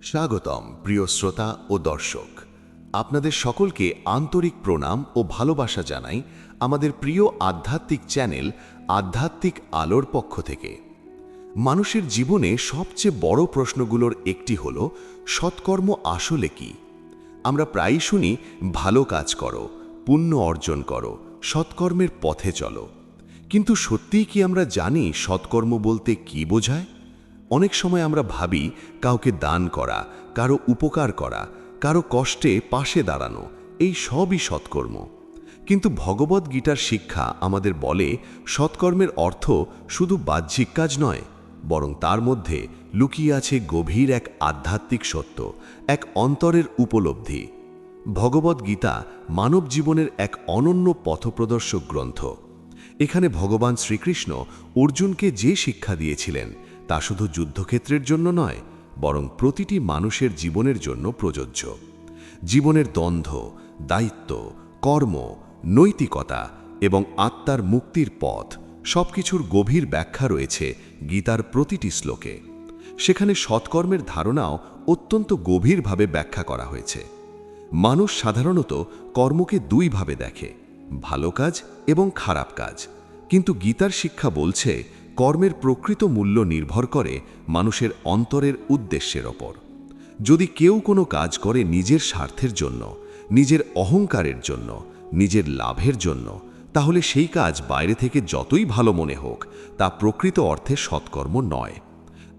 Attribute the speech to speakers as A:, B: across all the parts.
A: স্বাগতম প্রিয় শ্রোতা ও দর্শক, আপনাদের সকলকে আন্তরিক প্রণাম ও ভালোবাসা জানাই আমাদের প্রিয় আধ্যাত্মিক চ্যানেল আধ্যাত্মিক আলোর পক্ষ থেকে। মানুষের জীবনে সবচেয়ে বড় প্রশ্নগুলোর একটি হলো, সৎকর্ম আসলে কি? আমরা প্রায়ই শুনি, ভালো কাজ করো, পুণ্য অর্জন করো, সৎকর্মের পথে চলো। কিন্তু সত্যিই কি আমরা জানি সৎকর্ম বলতে কি বোঝায়? অনেক সময় আমরা ভাবি কাউকে দান করা, কারো উপকার করা, কারো কষ্টে পাশে দাঁড়ানো, এই সবই সৎকর্ম। কিন্তু ভগবদ্গীতার শিক্ষা আমাদের বলে, সৎকর্মের অর্থ শুধু বাহ্যিক কাজ নয়, বরং তার মধ্যে লুকিয়ে আছে গভীর এক আধ্যাত্মিক সত্য, এক অন্তরের উপলব্ধি। ভগবদ্গীতা মানব জীবনের এক অনন্য পথপ্রদর্শক গ্রন্থ। এখানে ভগবান শ্রীকৃষ্ণ অর্জুনকে যে শিক্ষা দিয়েছিলেন, তা শুধু যুদ্ধক্ষেত্রের জন্য নয়, বরং প্রতিটি মানুষের জীবনের জন্য প্রযোজ্য। জীবনের দ্বন্দ্ব, দায়িত্ব, কর্ম, নৈতিকতা এবং আত্মার মুক্তির পথ সবকিছুর গভীর ব্যাখ্যা রয়েছে গীতার প্রতিটি শ্লোকে। সেখানে সৎকর্মের ধারণাও অত্যন্ত গভীরভাবে ব্যাখ্যা করা হয়েছে। মানুষ সাধারণত কর্মকে দুইভাবে দেখে, ভালো কাজ এবং খারাপ কাজ। কিন্তু গীতার শিক্ষা বলছে, কর্মের প্রকৃত মূল্য নির্ভর করে মানুষের অন্তরের উদ্দেশ্যের ওপর। যদি কেউ কোনো কাজ করে নিজের স্বার্থের জন্য, নিজের অহংকারের জন্য, নিজের লাভের জন্য, তাহলে সেই কাজ বাইরে থেকে যতই ভালো মনে হোক, তা প্রকৃত অর্থে সৎকর্ম নয়।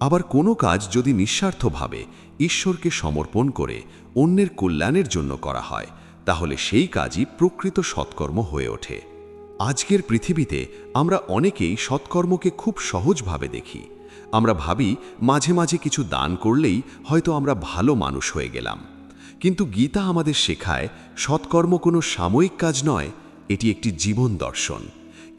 A: আবার কোনো কাজ যদি নিঃস্বার্থভাবে ঈশ্বরকে সমর্পণ করে অন্যের কল্যাণের জন্য করা হয়, তাহলে সেই কাজই প্রকৃত সৎকর্ম হয়ে ওঠে। আজকের পৃথিবীতে আমরা অনেকেই সৎকর্মকে খুব সহজভাবে দেখি। আমরা ভাবি মাঝে মাঝে কিছু দান করলেই হয়তো আমরা ভালো মানুষ হয়ে গেলাম। কিন্তু গীতা আমাদের শেখায়, সৎকর্ম কোনো সাময়িক কাজ নয়, এটি একটি জীবন দর্শন।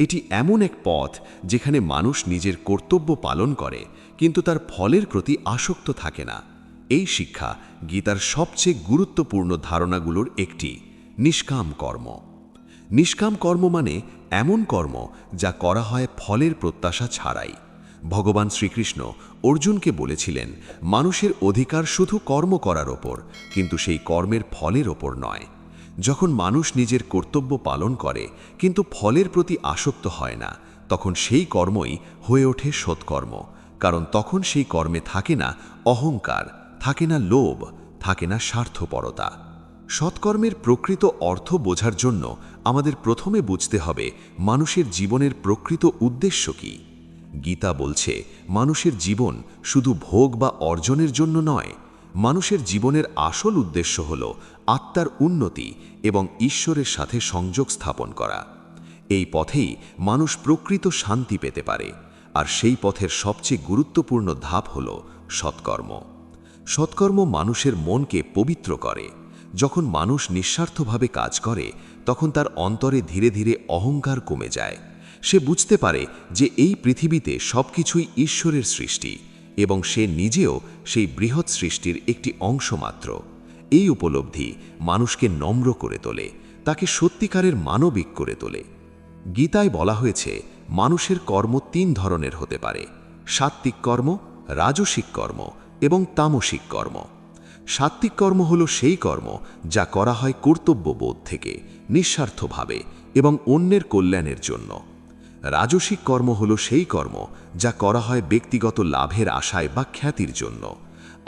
A: এটি এমন এক পথ যেখানে মানুষ নিজের কর্তব্য পালন করে, কিন্তু তার ফলের প্রতি আসক্ত থাকে না। এই শিক্ষা গীতার সবচেয়ে গুরুত্বপূর্ণ ধারণাগুলোর একটি, নিষ্কাম কর্ম। নিষ্কাম কর্ম মানে এমন কর্ম যা করা হয় ফলের প্রত্যাশা ছাড়াই। ভগবান শ্রীকৃষ্ণ অর্জুনকে বলেছিলেন, মানুষের অধিকার শুধু কর্ম করার ওপর, কিন্তু সেই কর্মের ফলের ওপর নয়। যখন মানুষ নিজের কর্তব্য পালন করে কিন্তু ফলের প্রতি আসক্ত হয় না, তখন সেই কর্মই হয়ে ওঠে সৎকর্ম। কারণ তখন সেই কর্মে থাকে না অহংকার, থাকে না লোভ, থাকে না স্বার্থপরতা। সৎকর্মের প্রকৃত অর্থ বোঝার জন্য আমাদের প্রথমে বুঝতে হবে মানুষের জীবনের প্রকৃত উদ্দেশ্য কী। গীতা বলছে, মানুষের জীবন শুধু ভোগ বা অর্জনের জন্য নয়। মানুষের জীবনের আসল উদ্দেশ্য হল আত্মার উন্নতি এবং ঈশ্বরের সাথে সংযোগ স্থাপন করা। এই পথেই মানুষ প্রকৃত শান্তি পেতে পারে। আর সেই পথের সবচেয়ে গুরুত্বপূর্ণ ধাপ হল সৎকর্ম। সৎকর্ম মানুষের মনকে পবিত্র করে। যখন মানুষ নিঃস্বার্থভাবে কাজ করে, তখন তার অন্তরে ধীরে ধীরে অহংকার কমে যায়। সে বুঝতে পারে যে এই পৃথিবীতে সবকিছুই ঈশ্বরের সৃষ্টি এবং সে নিজেও সেই বৃহৎ সৃষ্টির একটি অংশ মাত্র। এই উপলব্ধি মানুষকে নম্র করে তোলে, তাকে সত্যিকারের মানবিক করে তোলে। গীতায় বলা হয়েছে, মানুষের কর্ম 3 ধরনের হতে পারে: সাত্ত্বিক কর্ম, রাজসিক কর্ম এবং তামসিক কর্ম। সাত্ত্বিক কর্ম হলো সেই কর্ম যা করা হয় কর্তব্যবোধ থেকে, নিঃস্বার্থভাবে এবং অন্যের কল্যাণের জন্য। রাজসিক কর্ম হলো সেই কর্ম যা করা হয় ব্যক্তিগত লাভের আশায় বা খ্যাতির জন্য।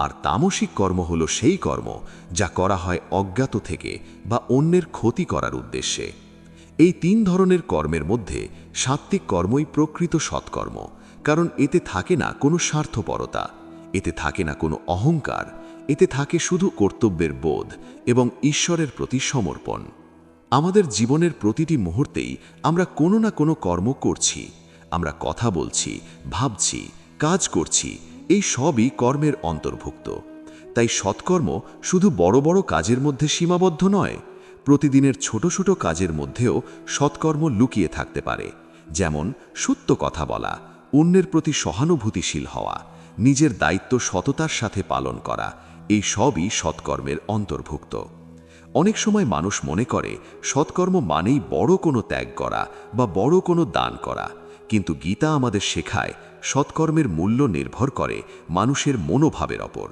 A: আর তামসিক কর্ম হলো সেই কর্ম যা করা হয় অজ্ঞাত থেকে বা অন্যের ক্ষতি করার উদ্দেশ্যে। এই 3 ধরনের কর্মের মধ্যে সাত্ত্বিক কর্মই প্রকৃত সৎকর্ম, কারণ এতে থাকে না কোনো স্বার্থপরতা, এতে থাকে না কোনো অহংকার, এতে থাকে শুধু কর্তব্যের বোধ এবং ঈশ্বরের প্রতি সমর্পণ। আমাদের জীবনের প্রতিটি মুহূর্তেই আমরা কোনো না কোনো কর্ম করছি। আমরা কথা বলছি, ভাবছি, কাজ করছি, এই সবই কর্মের অন্তর্ভুক্ত। তাই সৎকর্ম শুধু বড় বড় কাজের মধ্যে সীমাবদ্ধ নয়। প্রতিদিনের ছোট ছোট কাজের মধ্যেও সৎকর্ম লুকিয়ে থাকতে পারে। যেমন সত্য কথা বলা, অন্যের প্রতি সহানুভূতিশীল হওয়া, নিজের দায়িত্ব সততার সাথে পালন করা, এই সবই সৎকর্মের অন্তর্ভুক্ত। অনেক সময় মানুষ মনে করে সৎকর্ম মানেই বড় কোনো ত্যাগ করা বা বড় কোনো দান করা। কিন্তু গীতা আমাদের শেখায়, সৎকর্মের মূল্য নির্ভর করে মানুষের মনোভাবের ওপর।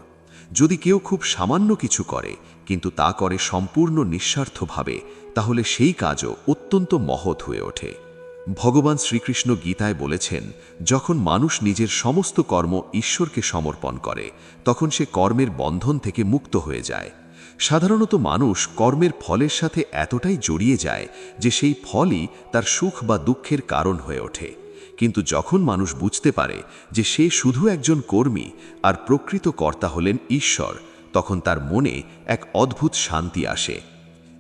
A: যদি কেউ খুব সামান্য কিছু করে কিন্তু তা করে সম্পূর্ণ নিঃস্বার্থভাবে, তাহলে সেই কাজও অত্যন্ত মহৎ হয়ে ওঠে। ভগবান শ্রীকৃষ্ণ গীতায় বলেছেন, যখন মানুষ নিজের সমস্ত কর্ম ঈশ্বরকে সমর্পণ করে তখন সে কর্মের বন্ধন থেকে মুক্ত হয়ে যায়। সাধারণত মানুষ কর্মের ফলের সাথে এতটাই জড়িয়ে যায় যে সেই ফলই তার সুখ বা দুঃখের কারণ হয়ে ওঠে। কিন্তু যখন মানুষ বুঝতে পারে যে সে শুধু একজন কর্মী আর প্রকৃত কর্তা হলেন ঈশ্বর, তখন তার মনে এক অদ্ভুত শান্তি আসে।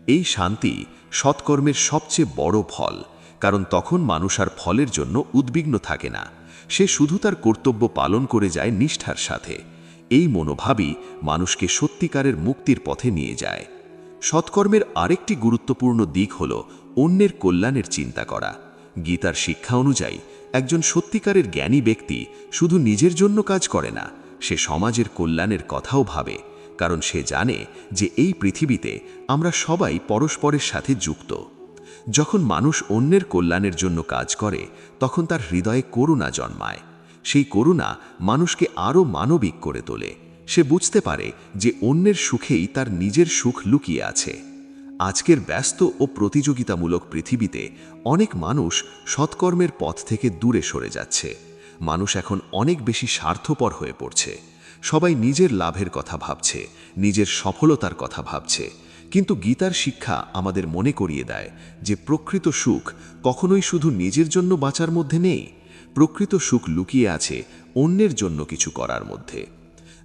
A: এই শান্তি সৎকর্মের সবচেয়ে বড় ফল, কারণ তখন মানুষ আর ফলের জন্য উদ্বিগ্ন থাকে না। সে শুধু তার কর্তব্য পালন করে যায় নিষ্ঠার সাথে। এই মনোভাবই মানুষকে সত্যিকারের মুক্তির পথে নিয়ে যায়। সৎকর্মের আরেকটি গুরুত্বপূর্ণ দিক হল অন্যের কল্যাণের চিন্তা করা। গীতার শিক্ষা অনুযায়ী একজন সত্যিকারের জ্ঞানী ব্যক্তি শুধু নিজের জন্য কাজ করে না, সে সমাজের কল্যাণের কথাও ভাবে, কারণ সে জানে যে এই পৃথিবীতে আমরা সবাই পরস্পরের সাথে যুক্ত। যখন মানুষ অন্যের কল্যাণের জন্য কাজ করে তখন তার হৃদয়ে করুণা জন্মায়। সেই করুণা মানুষকে আরও মানবিক করে তোলে। সে বুঝতে পারে যে অন্যের সুখেই তার নিজের সুখ লুকিয়ে আছে। আজকের ব্যস্ত ও প্রতিযোগিতামূলক পৃথিবীতে অনেক মানুষ সৎকর্মের পথ থেকে দূরে সরে যাচ্ছে। মানুষ এখন অনেক বেশি স্বার্থপর হয়ে পড়ছে। সবাই নিজের লাভের কথা ভাবছে, নিজের সফলতার কথা ভাবছে। কিন্তু গীতার শিক্ষা আমাদের মনে করিয়ে দেয় যে প্রকৃত সুখ কখনোই শুধু নিজের জন্য বাঁচার মধ্যে নেই। প্রকৃত সুখ লুকিয়ে আছে অন্যের জন্য কিছু করার মধ্যে।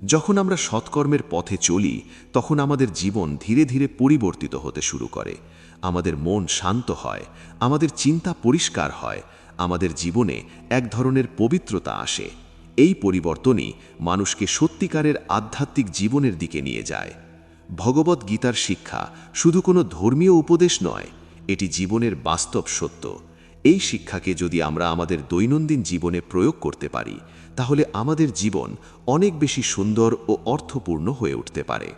A: যখন আমরা সৎকর্মের পথে চলি তখন আমাদের জীবন ধীরে ধীরে পরিবর্তিত হতে শুরু করে। আমাদের মন শান্ত হয়, আমাদের চিন্তা পরিষ্কার হয়, আমাদের জীবনে এক ধরনের পবিত্রতা আসে। এই পরিবর্তনই মানুষকে সত্যিকারের আধ্যাত্মিক জীবনের দিকে নিয়ে যায়। ভগবত গীতার শিক্ষা শুধু কোনো ধর্মীয় উপদেশ নয়, এটি জীবনের বাস্তব সত্য। এই শিক্ষাকে যদি আমরা আমাদের দৈনন্দিন জীবনে প্রয়োগ করতে পারি তাহলে আমাদের জীবন অনেক বেশি সুন্দর ও অর্থপূর্ণ হয়ে উঠতে পারে।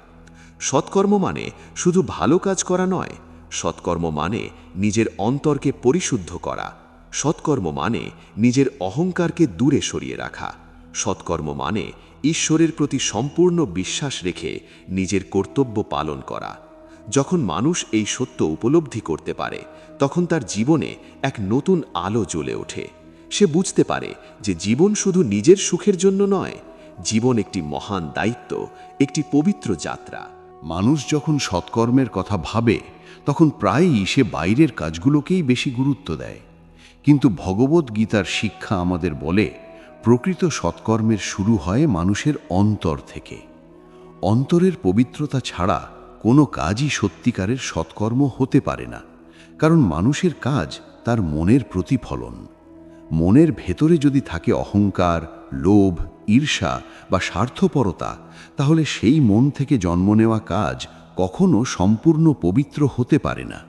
A: সৎকর্ম মানে শুধু ভালো কাজ করা নয়, সৎকর্ম মানে নিজের অন্তরকে পরিশুদ্ধ করা। সৎকর্ম মানে নিজের অহংকারকে দূরে সরিয়ে রাখা। সৎকর্ম মানে ঈশ্বরের প্রতি সম্পূর্ণ বিশ্বাস রেখে নিজের কর্তব্য পালন করা। যখন মানুষ এই সত্য উপলব্ধি করতে পারে তখন তার জীবনে এক নতুন আলো জ্বলে ওঠে। সে বুঝতে পারে যে জীবন শুধু নিজের সুখের জন্য নয়, জীবন একটি মহান দায়িত্ব, একটি পবিত্র যাত্রা।
B: মানুষ যখন সৎকর্মের কথা ভাবে তখন প্রায়ই সে বাইরের কাজগুলোকেই বেশি গুরুত্ব দেয়। কিন্তু ভগবত গীতার শিক্ষা আমাদের বলে প্রকৃত সৎকর্মের শুরু হয় মানুষের অন্তর থেকে। অন্তরের পবিত্রতা ছাড়া কোনো কাজই সত্যিকারের সৎকর্ম হতে পারে না, কারণ মানুষের কাজ তার মনের প্রতিফলন। মনের ভেতরে যদি থাকে অহংকার, লোভ, ঈর্ষা বা স্বার্থপরতা, তাহলে সেই মন থেকে জন্ম নেওয়া কাজ কখনো সম্পূর্ণ পবিত্র হতে পারে না।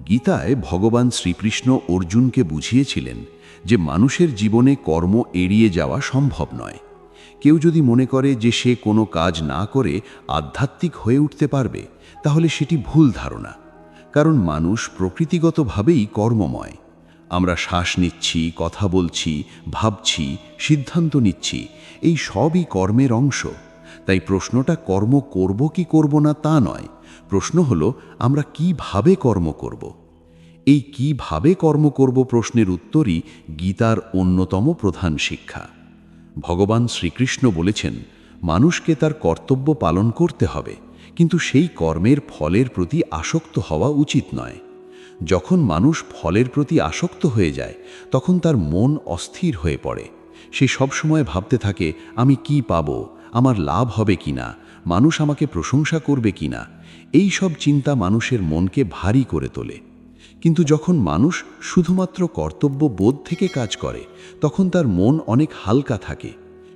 B: গীতায় ভগবান শ্রীকৃষ্ণ অর্জুনকে বুঝিয়েছিলেন যে মানুষের জীবনে কর্ম এড়িয়ে যাওয়া সম্ভব নয়। কেউ যদি মনে করে যে সে কোনো কাজ না করে আধ্যাত্মিক হয়ে উঠতে পারবে, তাহলে সেটি ভুল ধারণা। কারণ মানুষ প্রকৃতিগতভাবেই কর্মময়। আমরা শ্বাস নিচ্ছি, কথা বলছি, ভাবছি, সিদ্ধান্ত নিচ্ছি, এই সবই কর্মের অংশ। তাই প্রশ্নটা কর্ম করব কি করব না তা নয়, প্রশ্ন হলো আমরা কিভাবে কর্ম করব। এই কিভাবে কর্ম করব প্রশ্নের উত্তরই গীতার অন্যতম প্রধান শিক্ষা। ভগবান শ্রীকৃষ্ণ বলেছেন, মানুষকে তার কর্তব্য পালন করতে হবে, কিন্তু সেই কর্মের ফলের প্রতি আসক্ত হওয়া উচিত নয়। যখন মানুষ ফলের প্রতি আসক্ত হয়ে যায় তখন তার মন অস্থির হয়ে পড়ে। সে সবসময় ভাবতে থাকে, আমি কি পাবো, আমার লাভ হবে কিনা, মানুষ আমাকে প্রশংসা করবে কিনা। এই সব চিন্তা মানুষের মনকে ভারী করে তোলে। কিন্তু যখন মানুষ শুধুমাত্র কর্তব্য বোধ থেকে কাজ করে তখন তার মন অনেক হালকা থাকে।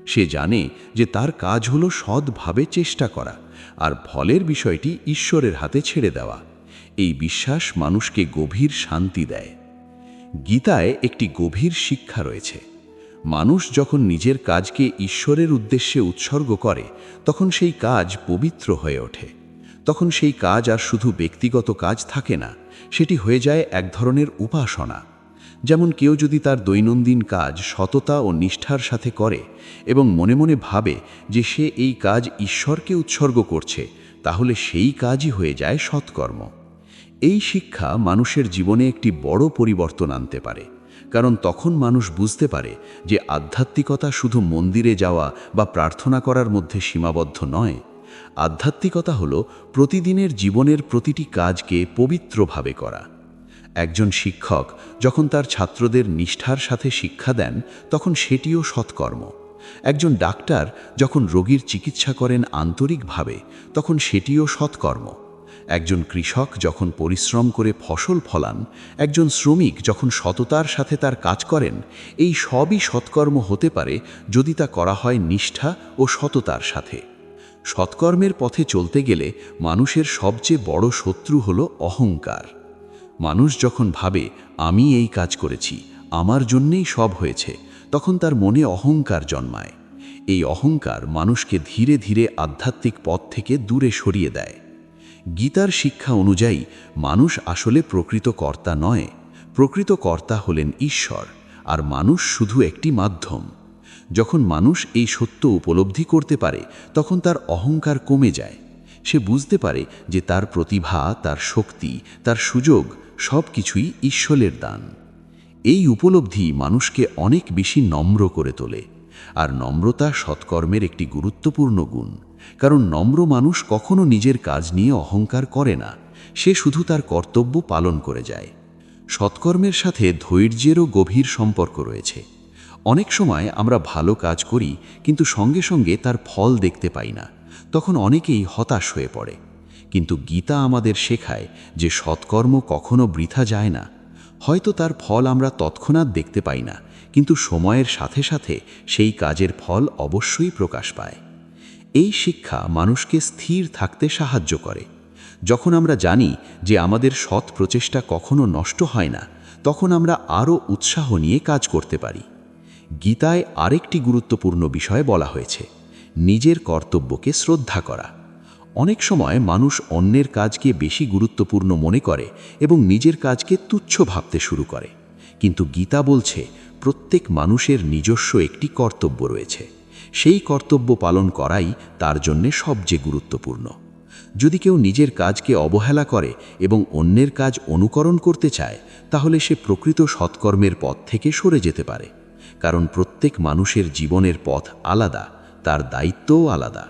B: সে জানে যে তার কাজ হলো সৎভাবে চেষ্টা করা, আর ফলের বিষয়টি ঈশ্বরের হাতে ছেড়ে দেওয়া। এই বিশ্বাস মানুষকে গভীর শান্তি দেয়। গীতায় একটি গভীর শিক্ষা রয়েছে। মানুষ যখন নিজের কাজকে ঈশ্বরের উদ্দেশ্যে উৎসর্গ করে তখন সেই কাজ পবিত্র হয়ে ওঠে। তখন সেই কাজ আর শুধু ব্যক্তিগত কাজ থাকে না, সেটি হয়ে যায় এক ধরনের উপাসনা। যেমন কেউ যদি তার দৈনন্দিন কাজ সততা ও নিষ্ঠার সাথে করে এবং মনে মনে ভাবে যে সে এই কাজ ঈশ্বরকে উৎসর্গ করছে, তাহলে সেই কাজই হয়ে যায় সৎকর্ম। এই শিক্ষা মানুষের জীবনে একটি বড় পরিবর্তন আনতে পারে, কারণ তখন মানুষ বুঝতে পারে যে আধ্যাত্মিকতা শুধু মন্দিরে যাওয়া বা প্রার্থনা করার মধ্যে সীমাবদ্ধ নয়। আধ্যাত্মিকতা হলো প্রতিদিনের জীবনের প্রতিটি কাজকে পবিত্রভাবে করা। একজন শিক্ষক যখন তার ছাত্রদের নিষ্ঠার সাথে শিক্ষা দেন, তখন সেটিও সৎকর্ম। একজন ডাক্তার যখন রোগীর চিকিৎসা করেন আন্তরিকভাবে, তখন সেটিও সৎকর্ম। একজন কৃষক যখন পরিশ্রম করে ফসল ফলান, একজন শ্রমিক যখন সততার সাথে তার কাজ করেন, এই সবই সৎকর্ম হতে পারে যদি তা করা হয় নিষ্ঠা ও সততার সাথে। সৎকর্মের পথে চলতে গেলে মানুষের সবচেয়ে বড় শত্রু হলো অহংকার। মানুষ যখন ভাবে আমি এই কাজ করেছি, আমার জন্যেই সব হয়েছে, তখন তার মনে অহংকার জন্মায়। এই অহংকার মানুষকে ধীরে ধীরে আধ্যাত্মিক পথ থেকে দূরে সরিয়ে দেয়। গীতার শিক্ষা অনুযায়ী মানুষ আসলে প্রকৃত কর্তা নয়, প্রকৃত কর্তা হলেন ঈশ্বর, আর মানুষ শুধু একটি মাধ্যম। যখন মানুষ এই সত্য উপলব্ধি করতে পারে, তখন তার অহংকার কমে যায়। সে বুঝতে পারে যে তার প্রতিভা, তার শক্তি, তার সুযোগ সব কিছুই ঈশ্বরের দান। এই উপলব্ধি মানুষকে অনেক বেশি নম্র করে তোলে, আর নম্রতা সৎকর্মের একটি গুরুত্বপূর্ণ গুণ। কারণ নম্র মানুষ কখনো নিজের কাজ নিয়ে অহংকার করে না, সে শুধু তার কর্তব্য পালন করে যায়। সৎকর্মের সাথে ধৈর্যেরও গভীর সম্পর্ক রয়েছে। অনেক সময় আমরা ভালো কাজ করি, কিন্তু সঙ্গে সঙ্গে তার ফল দেখতে পাই না, তখন অনেকেই হতাশ হয়ে পড়ে। কিন্তু গীতা আমাদের শেখায় যে সৎকর্ম কখনো বৃথা যায় না। হয়তো তার ফল আমরা তৎক্ষণাৎ দেখতে পাই না, কিন্তু সময়ের সাথে সাথে সেই কাজের ফল অবশ্যই প্রকাশ পায়। এই শিক্ষা মানুষকে স্থির থাকতে সাহায্য করে। যখন আমরা জানি যে আমাদের সৎ প্রচেষ্টা কখনো নষ্ট হয় না, তখন আমরা আরও উৎসাহ নিয়ে কাজ করতে পারি। গীতায় আরেকটি গুরুত্বপূর্ণ বিষয় বলা হয়েছে, নিজের কর্তব্যকে শ্রদ্ধা করা। অনেক সময় মানুষ অন্যের কাজকে বেশি গুরুত্বপূর্ণ মনে করে এবং নিজের কাজকে তুচ্ছ ভাবতে শুরু করে। কিন্তু গীতা বলছে প্রত্যেক মানুষের নিজস্ব একটি কর্তব্য রয়েছে, সেই কর্তব্য পালন করাই তার জন্যে সবচেয়ে গুরুত্বপূর্ণ। যদি কেউ নিজের কাজকে অবহেলা করে এবং অন্যের কাজ অনুকরণ করতে চায়, তাহলে সে প্রকৃত সৎকর্মের পথ থেকে সরে যেতে পারে। কারণ প্রত্যেক মানুষের জীবনের পথ আলাদা, তার দায়িত্বও আলাদা।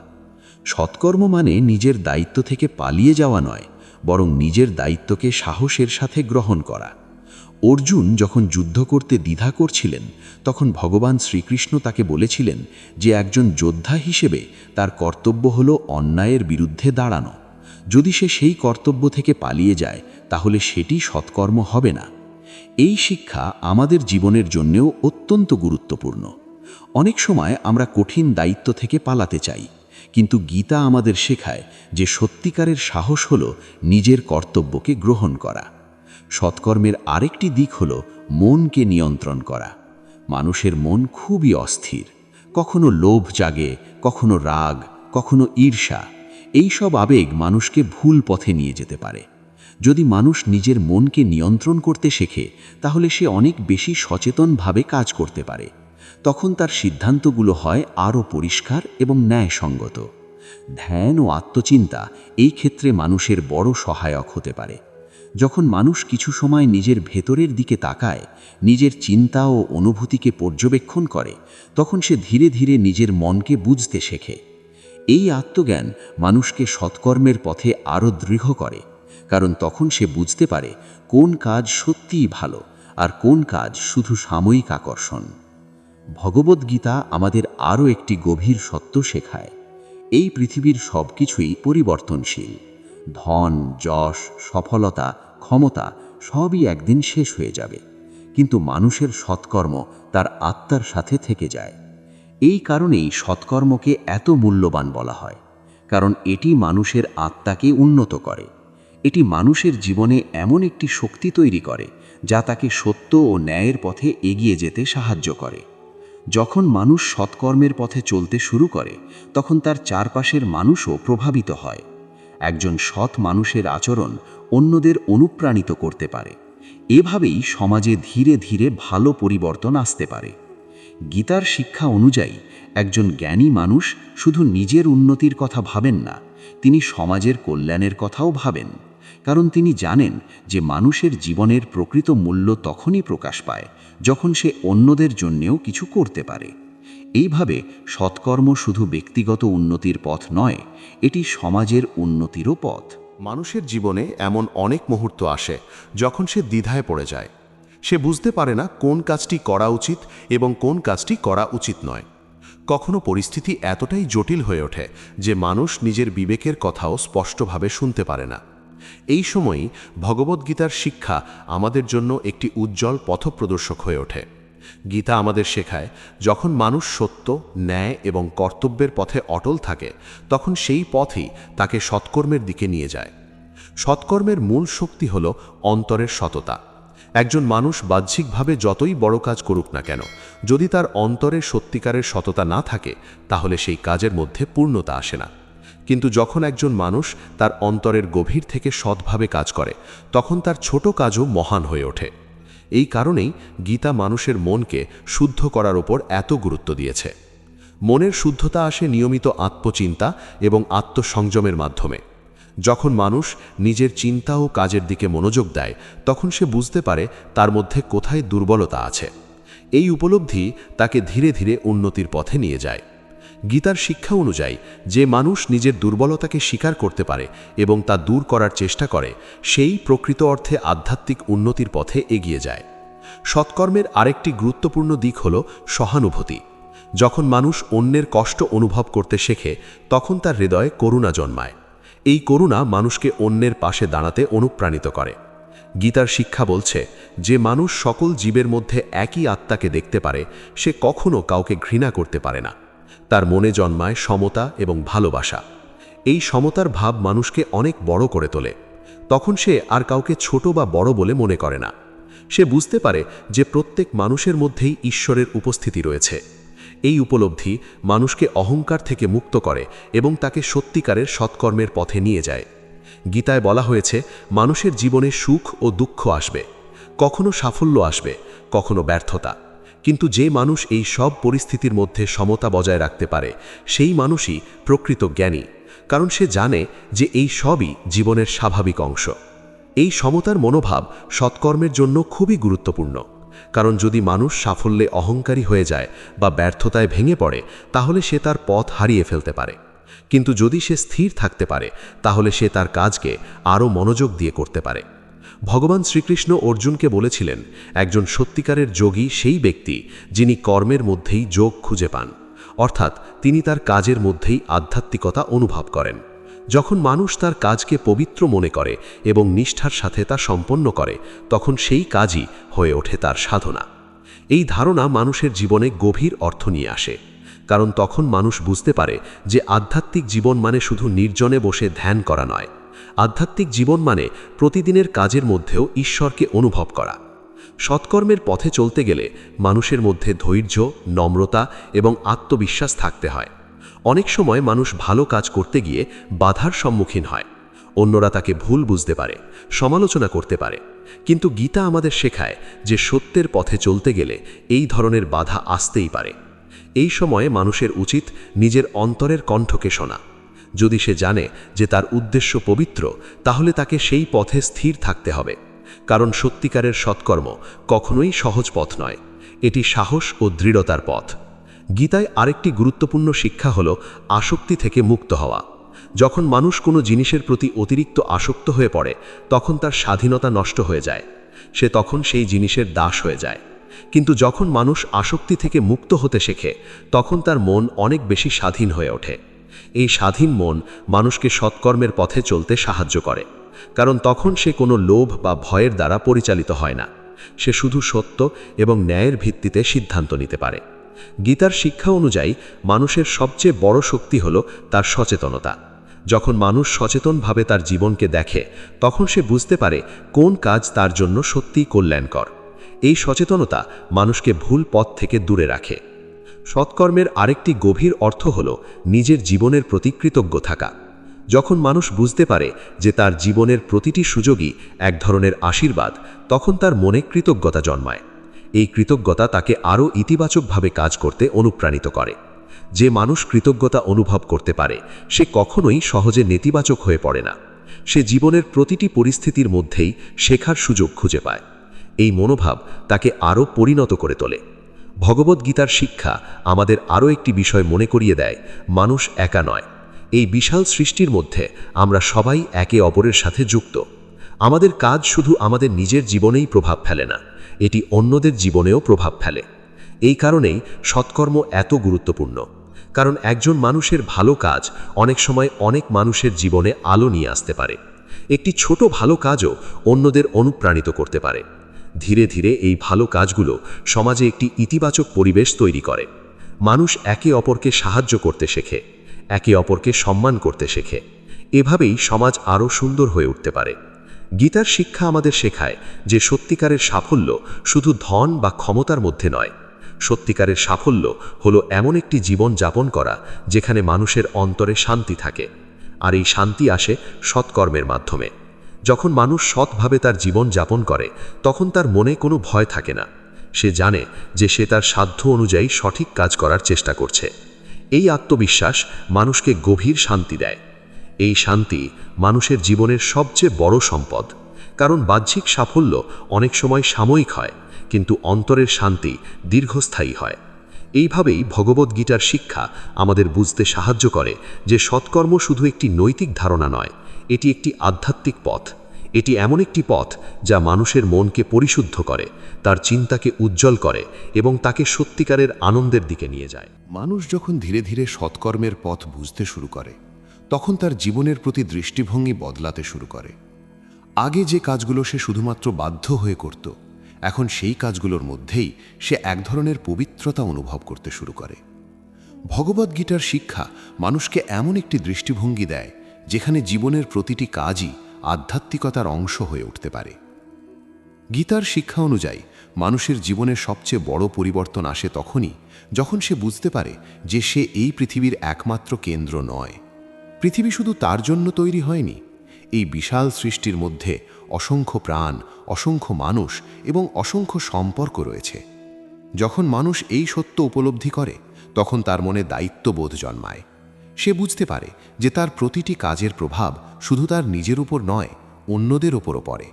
B: সৎকর্ম মানে নিজের দায়িত্ব থেকে পালিয়ে যাওয়া নয়, বরং নিজের দায়িত্বকে সাহসের সাথে গ্রহণ করা। অর্জুন যখন যুদ্ধ করতে দ্বিধা করছিলেন, তখন ভগবান শ্রীকৃষ্ণ তাকে বলেছিলেন যে একজন যোদ্ধা হিসেবে তার কর্তব্য হলো অন্যায়ের বিরুদ্ধে দাঁড়ানো। যদি সে সেই কর্তব্য থেকে পালিয়ে যায়, তাহলে সেটি সৎকর্ম হবে না। এই শিক্ষা আমাদের জীবনের জন্যেও অত্যন্ত গুরুত্বপূর্ণ। অনেক সময় আমরা কঠিন দায়িত্ব থেকে পালাতে চাই, কিন্তু গীতা আমাদের শেখায় যে সত্যিকারের সাহস হলো নিজের কর্তব্যকে গ্রহণ করা। সৎকর্মের আরেকটি দিক হলো মনকে নিয়ন্ত্রণ করা। মানুষের মন খুবই অস্থির, কখনো লোভ জাগে, কখনো রাগ, কখনো ঈর্ষা। এই সব আবেগ মানুষকে ভুল পথে নিয়ে যেতে পারে। যদি মানুষ নিজের মনকে নিয়ন্ত্রণ করতে শেখে, তাহলে সে অনেক বেশি সচেতনভাবে কাজ করতে পারে। তখন তার সিদ্ধান্তগুলো হয় আরও পরিষ্কার এবং ন্যায়সঙ্গত। ধ্যান ও আত্মচিন্তা এই ক্ষেত্রে মানুষের বড় সহায়ক হতে পারে। যখন মানুষ কিছু সময় নিজের ভেতরের দিকে তাকায়, নিজের চিন্তা ও অনুভূতিকে পর্যবেক্ষণ করে, তখন সে ধীরে ধীরে নিজের মনকে বুঝতে শেখে। এই আত্মজ্ঞান মানুষকে সৎকর্মের পথে আরও দৃঢ় করে, কারণ তখন সে বুঝতে পারে কোন কাজ সত্যিই ভালো আর কোন কাজ শুধু সাময়িক আকর্ষণ। ভগবদ্গীতা আমাদের আরও একটি গভীর সত্য শেখায়, এই পৃথিবীর সব কিছুই পরিবর্তনশীল। ধন, যশ, সফলতা, ক্ষমতা সবই একদিন শেষ হয়ে যাবে, কিন্তু মানুষের সৎকর্ম তার আত্মার সাথে থেকে যায়। এই কারণেই সৎকর্মকে এত মূল্যবান বলা হয়, কারণ এটি মানুষের আত্মাকে উন্নত করে। এটি মানুষের জীবনে এমন একটি শক্তি তৈরি করে যা তাকে সত্য ও ন্যায়ের পথে এগিয়ে যেতে সাহায্য করে। যখন মানুষ সৎকর্মের পথে চলতে শুরু করে, তখন তার চারপাশের মানুষও প্রভাবিত হয়। একজন সৎ মানুষের আচরণ অন্যদের অনুপ্রাণিত করতে পারে
C: এভাবেই সমাজে ধীরে ধীরে ভালো পরিবর্তন আসতে পারে। গীতার শিক্ষা অনুযায়ী একজন জ্ঞানী মানুষ শুধু নিজের উন্নতির কথা ভাবেন না, তিনি সমাজের কল্যাণের কথাও ভাবেন। কারণ তিনি জানেন যে মানুষের জীবনের প্রকৃত মূল্য তখনই প্রকাশ পায় যখন সে অন্যদের জন্যেও কিছু করতে পারে। এইভাবে সৎকর্ম শুধু ব্যক্তিগত উন্নতির পথ নয়, এটি সমাজের উন্নতিরও পথ।
A: মানুষের জীবনে এমন অনেক মুহূর্ত আসে যখন সে দ্বিধায় পড়ে যায়। সে বুঝতে পারে না কোন কাজটি করা উচিত এবং কোন কাজটি করা উচিত নয়। কখনো পরিস্থিতি এতটাই জটিল হয়ে ওঠে যে মানুষ নিজের বিবেকের কথাও স্পষ্টভাবে শুনতে পারে না। এই সময়ই ভগবদ্গীতার শিক্ষা আমাদের জন্য একটি উজ্জ্বল পথপ্রদর্শক হয়ে ওঠে। গীতা আমাদের শেখায়, যখন মানুষ সত্য, ন্যায় এবং কর্তব্যের পথে অটল থাকে, তখন সেই পথই তাকে সৎকর্মের দিকে নিয়ে যায়। সৎকর্মের মূল শক্তি হল অন্তরের সততা। একজন মানুষ বাহ্যিকভাবে যতই বড় কাজ করুক না কেন, যদি তার অন্তরে সত্যিকারের সততা না থাকে, তাহলে সেই কাজের মধ্যে পূর্ণতা আসে না। কিন্তু যখন একজন মানুষ তার অন্তরের গভীর থেকে সৎভাবে কাজ করে, তখন তার ছোট কাজও মহান হয়ে ওঠে। এই কারণেই গীতা মানুষের মনকে শুদ্ধ করার ওপর এত গুরুত্ব দিয়েছে। মনের শুদ্ধতা আসে নিয়মিত আত্মচিন্তা এবং আত্মসংযমের মাধ্যমে। যখন মানুষ নিজের চিন্তা ও কাজের দিকে মনোযোগ দেয়, তখন সে বুঝতে পারে তার মধ্যে কোথায় দুর্বলতা আছে। এই উপলব্ধি তাকে ধীরে ধীরে উন্নতির পথে নিয়ে যায়। গীতার শিক্ষা অনুযায়ী যে মানুষ নিজের দুর্বলতাকে স্বীকার করতে পারে এবং তা দূর করার চেষ্টা করে, সেই প্রকৃত অর্থে আধ্যাত্মিক উন্নতির পথে এগিয়ে যায়। সৎকর্মের আরেকটি গুরুত্বপূর্ণ দিক হল সহানুভূতি। যখন মানুষ অন্যের কষ্ট অনুভব করতে শেখে, তখন তার হৃদয়ে করুণা জন্মায়। এই করুণা মানুষকে অন্যের পাশে দাঁড়াতে অনুপ্রাণিত করে। গীতার শিক্ষা বলছে, যে মানুষ সকল জীবের মধ্যে একই আত্মাকে দেখতে পারে, সে কখনো কাউকে ঘৃণা করতে পারে না। তার মনে জন্মায় সমতা এবং ভালোবাসা। এই সমতার ভাব মানুষকে অনেক বড় করে তোলে। তখন সে আর কাউকে ছোট বা বড় বলে মনে করে না। সে বুঝতে পারে যে প্রত্যেক মানুষের মধ্যেই ঈশ্বরের উপস্থিতি রয়েছে। এই উপলব্ধি মানুষকে অহংকার থেকে মুক্ত করে এবং তাকে সত্যিকারের সৎকর্মের পথে নিয়ে যায়। গীতায় বলা হয়েছে, মানুষের জীবনে সুখ ও দুঃখ আসবে, কখনো সাফল্য আসবে, কখনো ব্যর্থতা। কিন্তু যে মানুষ এই সব পরিস্থিতির মধ্যে সমতা বজায় রাখতে পারে, সেই মানুষই প্রকৃত জ্ঞানী। কারণ সে জানে যে এই সবই জীবনের স্বাভাবিক অংশ। এই সমতার মনোভাব সৎকর্মের জন্য খুবই গুরুত্বপূর্ণ। কারণ যদি মানুষ সাফল্যে অহংকারী হয়ে যায় বা ব্যর্থতায় ভেঙে পড়ে, তাহলে সে তার পথ হারিয়ে ফেলতে পারে। কিন্তু যদি সে স্থির থাকতে পারে, তাহলে সে তার কাজকে আরও মনোযোগ দিয়ে করতে পারে। ভগবান শ্রীকৃষ্ণ অর্জুনকে বলেছিলেন, একজন সত্যিকারের যোগী সেই ব্যক্তি যিনি কর্মের মধ্যেই যোগ খুঁজে পান, অর্থাৎ তিনি তার কাজের মধ্যেই আধ্যাত্মিকতা অনুভব করেন। যখন মানুষ তার কাজকে পবিত্র মনে করে এবং নিষ্ঠার সাথে তা সম্পন্ন করে, তখন সেই কাজই হয়ে ওঠে তার সাধনা। এই ধারণা মানুষের জীবনে গভীর অর্থ নিয়ে আসে। কারণ তখন মানুষ বুঝতে পারে যে আধ্যাত্মিক জীবন মানে শুধু নির্জনে বসে ধ্যান করা নয়। আধ্যাত্মিক জীবন মানে প্রতিদিনের কাজের মধ্যেও ঈশ্বরকে অনুভব করা। সৎকর্মের পথে চলতে গেলে মানুষের মধ্যে ধৈর্য, নম্রতা এবং আত্মবিশ্বাস থাকতে হয়। অনেক সময় মানুষ ভালো কাজ করতে গিয়ে বাধার সম্মুখীন হয়। অন্যরা তাকে ভুল বুঝতে পারে, সমালোচনা করতে পারে। কিন্তু গীতা আমাদের শেখায় যে সত্যের পথে চলতে গেলে এই ধরনের বাধা আসতেই পারে। এই সময়ে মানুষের উচিত নিজের অন্তরের কণ্ঠকে শোনা। যদি সে জানে যে তার উদ্দেশ্য পবিত্র, তাহলে তাকে সেই পথে স্থির থাকতে হবে। কারণ সত্যিকারের সৎকর্ম কখনোই সহজ পথ নয়, এটি সাহস ও দৃঢ়তার পথ। গীতায় আরেকটি গুরুত্বপূর্ণ শিক্ষা হল আসক্তি থেকে মুক্ত হওয়া। যখন মানুষ কোনো জিনিসের প্রতি অতিরিক্ত আসক্ত হয়ে পড়ে, তখন তার স্বাধীনতা নষ্ট হয়ে যায়। সে তখন সেই জিনিসের দাস হয়ে যায়। কিন্তু যখন মানুষ আসক্তি থেকে মুক্ত হতে শেখে, তখন তার মন অনেক বেশি স্বাধীন হয়ে ওঠে। এই স্বাধীন মন মানুষকে সৎকর্মের পথে চলতে সাহায্য করে। কারণ তখন সে কোনো লোভ বা ভয়ের দ্বারা পরিচালিত হয় না। সে শুধু সত্য এবং ন্যায়ের ভিত্তিতে সিদ্ধান্ত নিতে পারে। গীতার শিক্ষা অনুযায়ী মানুষের সবচেয়ে বড় শক্তি হল তার সচেতনতা। যখন মানুষ সচেতনভাবে তার জীবনকে দেখে, তখন সে বুঝতে পারে কোন কাজ তার জন্য সত্যিই কল্যাণকর। এই সচেতনতা মানুষকে ভুল পথ থেকে দূরে রাখে। সৎকর্মের আরেকটি গভীর অর্থ হল নিজের জীবনের প্রতি কৃতজ্ঞ থাকা।
D: যখন মানুষ বুঝতে পারে যে তার জীবনের প্রতিটি সুযোগই এক ধরনের আশীর্বাদ, তখন তার মনে কৃতজ্ঞতা জন্মায়। এই কৃতজ্ঞতা তাকে আরও ইতিবাচকভাবে কাজ করতে অনুপ্রাণিত করে। যে মানুষ কৃতজ্ঞতা অনুভব করতে পারে সে কখনোই সহজে নেতিবাচক হয়ে পড়ে না। সে জীবনের প্রতিটি পরিস্থিতির মধ্যেই শেখার সুযোগ খুঁজে পায়। এই মনোভাব তাকে আরও পরিণত করে তোলে। ভগবদ্গীতার শিক্ষা আমাদের আরও একটি বিষয় মনে করিয়ে দেয়, মানুষ একা নয়। এই বিশাল সৃষ্টির মধ্যে আমরা সবাই একে অপরের সাথে যুক্ত। আমাদের কাজ শুধু আমাদের নিজের জীবনেই প্রভাব ফেলে না, এটি অন্যদের জীবনেও প্রভাব ফেলে। এই কারণেই সৎকর্ম এত গুরুত্বপূর্ণ, কারণ একজন মানুষের ভালো কাজ অনেক সময় অনেক মানুষের জীবনে আলো নিয়ে আসতে পারে। একটি ছোট ভালো কাজও অন্যদের অনুপ্রাণিত করতে পারে। ধীরে ধীরে এই ভালো কাজগুলো সমাজে একটি ইতিবাচক পরিবেশ তৈরি করে। মানুষ একে অপরকে সাহায্য করতে শেখে, একে অপরকে সম্মান করতে শেখে। এভাবেই সমাজ আরও সুন্দর হয়ে উঠতে পারে। গীতার শিক্ষা আমাদের শেখায় যে সত্যিকারের সাফল্য শুধু ধন বা ক্ষমতার মধ্যে নয়। সত্যিকারের সাফল্য হলো এমন একটি জীবন যাপন করা যেখানে মানুষের অন্তরে শান্তি থাকে। আর এই শান্তি আসে সৎকর্মের মাধ্যমে। যখন মানুষ সৎভাবে তার জীবন যাপন করে তখন তার মনে কোনো ভয় থাকে না। সে জানে যে সে তার সাধ্য অনুযায়ী সঠিক কাজ করার চেষ্টা করছে। এই আত্মবিশ্বাস মানুষকে গভীর শান্তি দেয়। এই শান্তি মানুষের জীবনের সবচেয়ে বড় সম্পদ, কারণ বাহ্যিক সাফল্য অনেক সময় সাময়িক হয়, কিন্তু অন্তরের শান্তি দীর্ঘস্থায়ী হয়। এইভাবেই ভগবদ্গীতার শিক্ষা আমাদের বুঝতে সাহায্য করে যে সৎকর্ম শুধু একটি নৈতিক ধারণা নয়, এটি একটি আধ্যাত্মিক পথ। এটি এমন একটি পথ যা মানুষের মনকে পরিশুদ্ধ করে, তার চিন্তাকে উজ্জ্বল করে এবং তাকে সত্যিকারের আনন্দের দিকে নিয়ে যায়।
B: মানুষ যখন ধীরে ধীরে সৎকর্মের পথ বুঝতে শুরু করে তখন তার জীবনের প্রতি দৃষ্টিভঙ্গি বদলাতে শুরু করে। আগে যে কাজগুলো সে শুধুমাত্র বাধ্য হয়ে করত, এখন সেই কাজগুলোর মধ্যেই সে এক ধরনের পবিত্রতা অনুভব করতে শুরু করে। ভগবদ্গীতার শিক্ষা মানুষকে এমন একটি দৃষ্টিভঙ্গি দেয় যেখানে জীবনের প্রতিটি কাজই আধ্যাত্মিকতার অংশ হয়ে উঠতে পারে। গীতার শিক্ষা অনুযায়ী মানুষের জীবনের সবচেয়ে বড় পরিবর্তন আসে তখনই যখন সে বুঝতে পারে যে সে এই পৃথিবীর একমাত্র কেন্দ্র নয়। পৃথিবী শুধু তার জন্য তৈরি হয়নি। এই বিশাল সৃষ্টির মধ্যে অসংখ্য প্রাণ, অসংখ্য মানুষ এবং অসংখ্য সম্পর্ক রয়েছে। যখন মানুষ এই সত্য উপলব্ধি করে তখন তার মনে দায়িত্ববোধ জন্মায়। সে বুঝতে পারে যে তার প্রতিটি কাজের প্রভাব শুধু তার নিজের উপর নয়, অন্যদের উপরও পড়ে।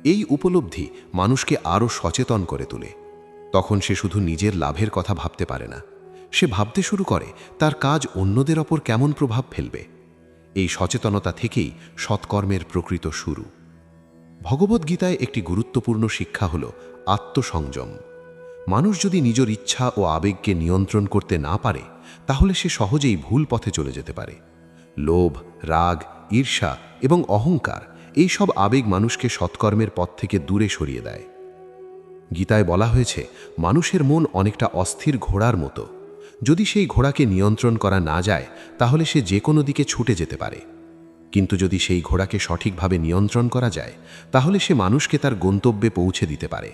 B: এই উপলব্ধি মানুষকে আরও সচেতন করে তোলে। তখন সে শুধু নিজের লাভের কথা ভাবতে পারে না, সে ভাবতে শুরু করে তার কাজ অন্যদের ওপর কেমন প্রভাব ফেলবে। এই সচেতনতা থেকেই সৎকর্মের প্রকৃত শুরু। ভগবদ্গীতায় একটি গুরুত্বপূর্ণ শিক্ষা হল আত্মসংযম। মানুষ যদি নিজের ইচ্ছা ও আবেগকে নিয়ন্ত্রণ করতে না পারে তাহলে সে সহজেই ভুল পথে চলে যেতে পারে। লোভ, রাগ, ঈর্ষা এবং অহংকার এই সব আবেগ মানুষকে সৎকর্মের পথ থেকে দূরে সরিয়ে দেয়। গীতায় বলা হয়েছে মানুষের মন অনেকটা অস্থির ঘোড়ার মতো। যদি সেই ঘোড়াকে নিয়ন্ত্রণ করা না যায় তাহলে সে যে কোনো দিকে ছুটে যেতে পারে, কিন্তু যদি সেই ঘোড়াকে সঠিকভাবে নিয়ন্ত্রণ করা যায় তাহলে সে মানুষকে তার গন্তব্যে পৌঁছে দিতে পারে।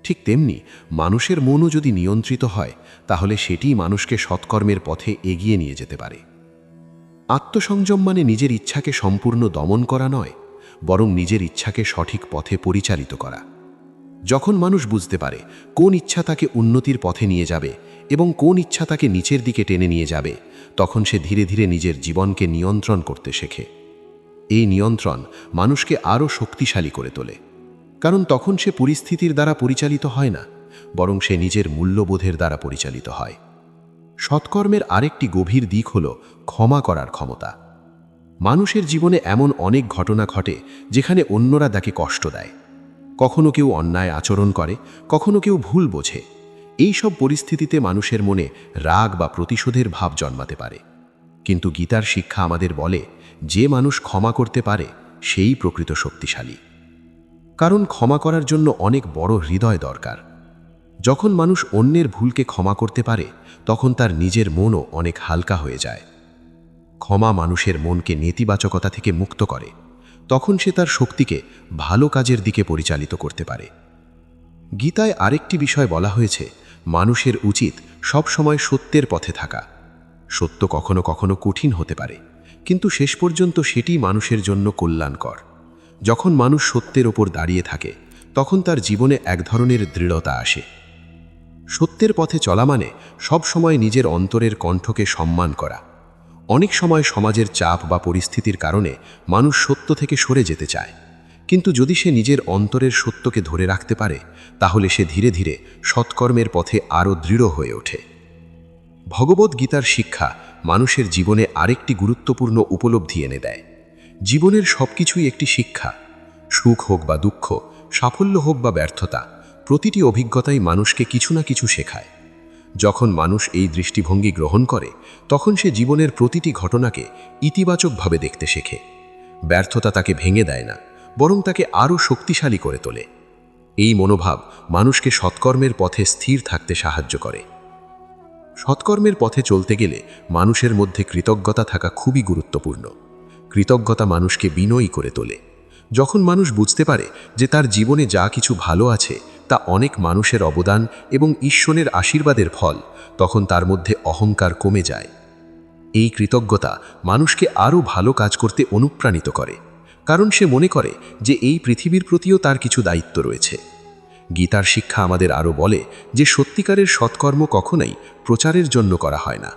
B: ঠিক তেমনি মানুষের মনও যদি নিয়ন্ত্রিত হয় তাহলে সেটিই মানুষকে সৎকর্মের পথে এগিয়ে নিয়ে যেতে পারে। আত্মসংযম মানে নিজের ইচ্ছাকে সম্পূর্ণ দমন করা নয়, বরং নিজের ইচ্ছাকে সঠিক পথে পরিচালিত করা। যখন মানুষ বুঝতে পারে কোন ইচ্ছা তাকে উন্নতির পথে নিয়ে যাবে এবং কোন ইচ্ছা তাকে নিচের দিকে টেনে নিয়ে যাবে, তখন সে ধীরে ধীরে নিজের জীবনকে নিয়ন্ত্রণ করতে শেখে। এই নিয়ন্ত্রণ মানুষকে আরও শক্তিশালী করে তোলে, কারণ তখন সে পরিস্থিতির দ্বারা পরিচালিত হয় না, বরং সে নিজের মূল্যবোধের দ্বারা পরিচালিত হয়। সৎকর্মের আরেকটি গভীর দিক হল ক্ষমা করার ক্ষমতা। মানুষের জীবনে এমন অনেক ঘটনা ঘটে যেখানে অন্যরা তাকে কষ্ট দেয়। কখনো কেউ অন্যায় আচরণ করে, কখনো কেউ ভুল বোঝে। এই সব পরিস্থিতিতে মানুষের মনে রাগ বা প্রতিশোধের ভাব জন্মাতে পারে। কিন্তু গীতার শিক্ষা আমাদের বলে যে মানুষ ক্ষমা করতে পারে সেই প্রকৃত শক্তিশালী। কারণ ক্ষমা করার জন্য অনেক বড় হৃদয় দরকার। যখন মানুষ অন্যের ভুলকে ক্ষমা করতে পারে তখন তার নিজের মনও অনেক হালকা হয়ে যায়। ক্ষমা মানুষের মনকে নেতিবাচকতা থেকে মুক্ত করে। তখন সে তার শক্তিকে ভালো কাজের দিকে পরিচালিত করতে পারে। গীতায় আরেকটি বিষয় বলা হয়েছে, মানুষের উচিত সব সময় সত্যের পথে থাকা। সত্য কখনো কখনো কঠিন হতে পারে,
E: কিন্তু শেষ পর্যন্ত সেটি মানুষের জন্য কল্যাণকর। যখন মানুষ সত্যের ওপর দাঁড়িয়ে থাকে তখন তার জীবনে এক ধরনের দৃঢ়তা আসে। সত্যের পথে চলা মানে সবসময় নিজের অন্তরের কণ্ঠকে সম্মান করা। অনেক সময় সমাজের চাপ বা পরিস্থিতির কারণে মানুষ সত্য থেকে সরে যেতে চায়, কিন্তু যদি সে নিজের অন্তরের সত্যকে ধরে রাখতে পারে তাহলে সে ধীরে ধীরে সৎকর্মের পথে আরও দৃঢ় হয়ে ওঠে। ভগবদ্গীতার শিক্ষা মানুষের জীবনে আরেকটি গুরুত্বপূর্ণ উপলব্ধি এনে দেয়। জীবনের সবকিছুই একটি শিক্ষা। সুখ হোক বা দুঃখ, সাফল্য হোক বা ব্যর্থতা, প্রতিটি অভিজ্ঞতাই মানুষকে কিছু না কিছু শেখায়। যখন মানুষ এই দৃষ্টিভঙ্গি গ্রহণ করে তখন সে জীবনের প্রতিটি ঘটনাকে ইতিবাচকভাবে দেখতে শেখে। ব্যর্থতা তাকে ভেঙে দেয় না, বরং তাকে আরও শক্তিশালী করে তোলে। এই মনোভাব মানুষকে সৎকর্মের পথে স্থির থাকতে সাহায্য করে। সৎকর্মের পথে চলতে গেলে মানুষের মধ্যে কৃতজ্ঞতা থাকা খুবই গুরুত্বপূর্ণ। কৃতজ্ঞতা মানুষকে বিনয়ী করে তোলে। যখন মানুষ বুঝতে পারে যে তার জীবনে যা কিছু ভালো আছে তা অনেক মানুষের অবদান এবং ঈশ্বরের আশীর্বাদের ফল, তখন তার মধ্যে অহংকার কমে যায়। এই কৃতজ্ঞতা মানুষকে আরও ভালো কাজ করতে অনুপ্রাণিত করে, কারণ সে মনে করে যে এই পৃথিবীর প্রতিও তার কিছু দায়িত্ব রয়েছে। গীতার শিক্ষা আমাদের আরও বলে যে সত্যিকারের সৎকর্ম কখনোই প্রচারের জন্য করা হয় না।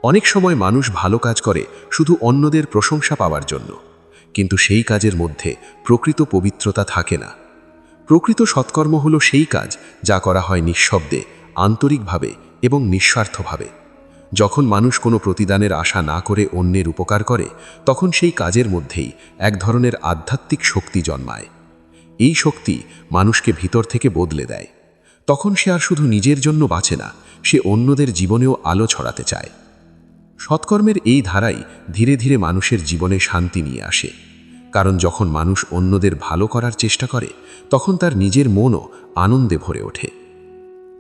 E: অনেক সময় মানুষ ভালো কাজ করে শুধু অন্যদের প্রশংসা পাওয়ার জন্য, কিন্তু সেই কাজের মধ্যে প্রকৃত পবিত্রতা থাকে না। প্রকৃত সৎকর্ম হলো সেই কাজ যা করা হয় নিঃশব্দে, আন্তরিকভাবে এবং নিঃস্বার্থভাবে। যখন মানুষ কোনো প্রতিদানের আশা না করে অন্যের উপকার করে তখন সেই কাজের মধ্যেই এক ধরনের আধ্যাত্মিক শক্তি জন্মায়। এই শক্তি মানুষকে ভিতর থেকে বদলে দেয়। তখন সে আর শুধু নিজের জন্য বাঁচে না, সে অন্যদের জীবনেও আলো ছড়াতে চায়। সৎকর্মের এই ধারাই ধীরে ধীরে মানুষের জীবনে শান্তি নিয়ে আসে, কারণ যখন মানুষ অন্যদের ভালো করার চেষ্টা করে তখন তার নিজের মনও আনন্দে ভরে ওঠে।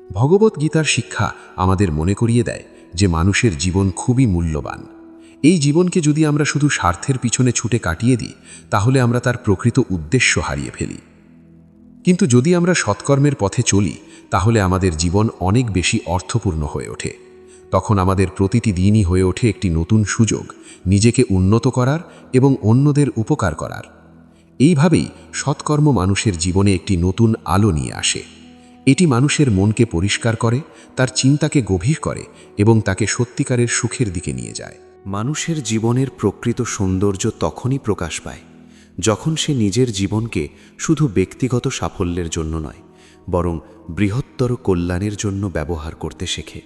E: ভগবদ্গীতার শিক্ষা আমাদের মনে করিয়ে দেয় যে মানুষের জীবন খুবই মূল্যবান। এই জীবনকে যদি আমরা শুধু স্বার্থের পিছনে ছুটে কাটিয়ে দিই তাহলে আমরা তার প্রকৃত উদ্দেশ্য হারিয়ে ফেলি। কিন্তু যদি আমরা সৎকর্মের পথে চলি তাহলে আমাদের জীবন অনেক বেশি অর্থপূর্ণ হয়ে ওঠে। তখন আমাদের প্রতিটি দিনই হয়ে ওঠে একটি নতুন সুযোগ নিজেকে উন্নত করার এবং অন্যদের উপকার করার। এইভাবেই সৎকর্ম মানুষের জীবনে একটি নতুন আলো নিয়ে আসে। এটি মানুষের মনকে পরিষ্কার করে, তার চিন্তাকে গভীর করে এবং তাকে সত্যিকারের সুখের দিকে নিয়ে যায়।
A: মানুষের জীবনের প্রকৃত সৌন্দর্য তখনই প্রকাশ পায় যখন সে নিজের জীবনকে শুধু ব্যক্তিগত সাফল্যের জন্য নয়, বরং বৃহত্তর কল্যাণের জন্য ব্যবহার করতে শেখে।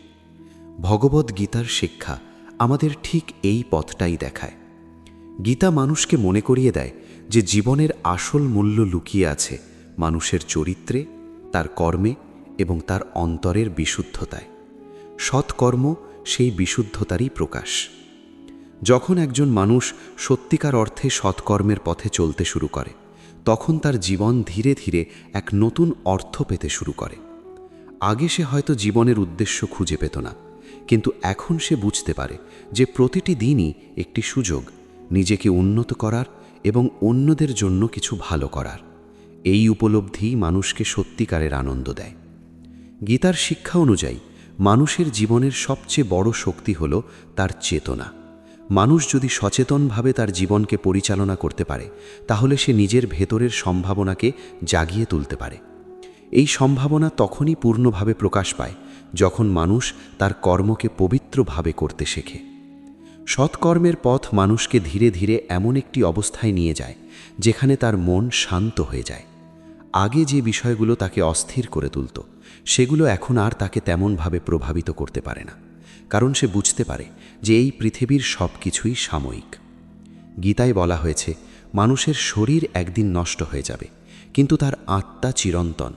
A: ভগবদ্গীতার শিক্ষা আমাদের ঠিক এই পথটাই দেখায়। গীতা মানুষকে মনে করিয়ে দেয় যে জীবনের আসল মূল্য লুকিয়ে আছে মানুষের চরিত্রে, তার কর্মে এবং তার অন্তরের বিশুদ্ধতায়। সৎকর্ম সেই বিশুদ্ধতারই প্রকাশ। যখন একজন মানুষ সত্যিকার অর্থে সৎকর্মের পথে চলতে শুরু করে তখন তার জীবন ধীরে ধীরে এক নতুন অর্থ পেতে শুরু করে। আগে সে হয়তো জীবনের উদ্দেশ্য খুঁজে পেত না, কিন্তু এখন সে বুঝতে পারে যে প্রতিটি দিনই একটি সুযোগ নিজেকে উন্নত করার এবং অন্যদের জন্য কিছু ভালো করার। এই উপলব্ধি মানুষকে সত্যিকারের আনন্দ দেয়। গীতার শিক্ষা অনুযায়ী মানুষের জীবনের সবচেয়ে বড় শক্তি হল তার চেতনা। মানুষ যদি সচেতনভাবে তার জীবনকে পরিচালনা করতে পারে তাহলে সে নিজের ভেতরের সম্ভাবনাকে জাগিয়ে তুলতে পারে। এই সম্ভাবনা তখনই পূর্ণভাবে প্রকাশ পায় যখন মানুষ তার কর্মকে পবিত্রভাবে করতে শেখে। সৎকর্মের পথ মানুষকে ধীরে ধীরে এমন একটি অবস্থায় নিয়ে যায় যেখানে তার মন শান্ত হয়ে যায়। আগে যে বিষয়গুলো তাকে অস্থির করে তুলত সেগুলো এখন আর তাকে তেমনভাবে প্রভাবিত করতে পারে না, কারণ সে বুঝতে পারে যে এই পৃথিবীর সব কিছুই সাময়িক। গীতায় বলা হয়েছে মানুষের শরীর একদিন নষ্ট হয়ে যাবে, কিন্তু তার আত্মা চিরন্তন।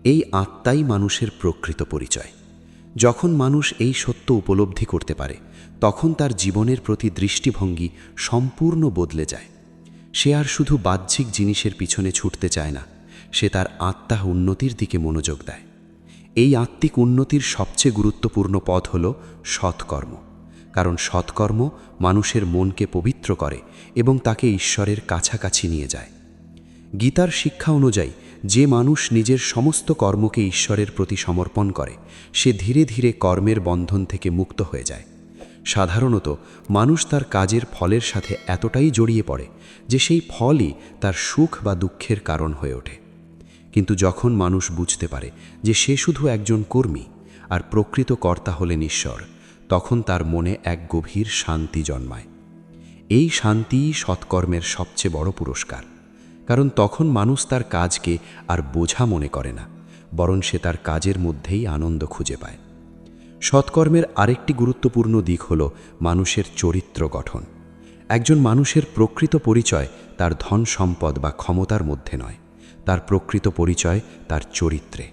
A: এই আত্মাই মানুষের প্রকৃত পরিচয়। যখন মানুষ এই সত্য উপলব্ধি করতে পারে তখন তার জীবনের প্রতি দৃষ্টিভঙ্গি সম্পূর্ণ বদলে যায়। সে আর শুধু বাহ্যিক জিনিসের পিছনে ছুটতে চায় না, সে তার আত্মা উন্নতির দিকে মনোযোগ দেয়। এই আত্মিক উন্নতির সবচেয়ে গুরুত্বপূর্ণ পথ হল সৎকর্ম, কারণ সৎকর্ম মানুষের মনকে পবিত্র করে এবং তাকে ঈশ্বরের কাছাকাছি নিয়ে যায়। গীতার শিক্ষা অনুযায়ী যে মানুষ নিজের সমস্ত কর্মকে ঈশ্বরের প্রতি সমর্পণ করে সে ধীরে ধীরে কর্মের বন্ধন থেকে মুক্ত হয়ে যায়।
C: সাধারণত মানুষ তার কাজের ফলের সাথে এতটাই জড়িয়ে পড়ে যে সেই ফলই তার সুখ বা দুঃখের কারণ হয়ে ওঠে। কিন্তু যখন মানুষ বুঝতে পারে যে সে শুধু একজন কর্মী আর প্রকৃত কর্তা হলেন ঈশ্বর, তখন তার মনে এক গভীর শান্তি জন্মায়। এই শান্তিই সৎকর্মের সবচেয়ে বড় পুরস্কার, কারণ তখন মানুষ তার কাজকে আর বোঝা মনে করে না, বরং সে তার কাজের মধ্যেই আনন্দ খুঁজে পায়। সৎকর্মের আরেকটি গুরুত্বপূর্ণ দিক হল মানুষের চরিত্র গঠন। একজন মানুষের প্রকৃত পরিচয় তার ধন সম্পদ বা ক্ষমতার মধ্যে নয়, তার প্রকৃত পরিচয় তার চরিত্রে।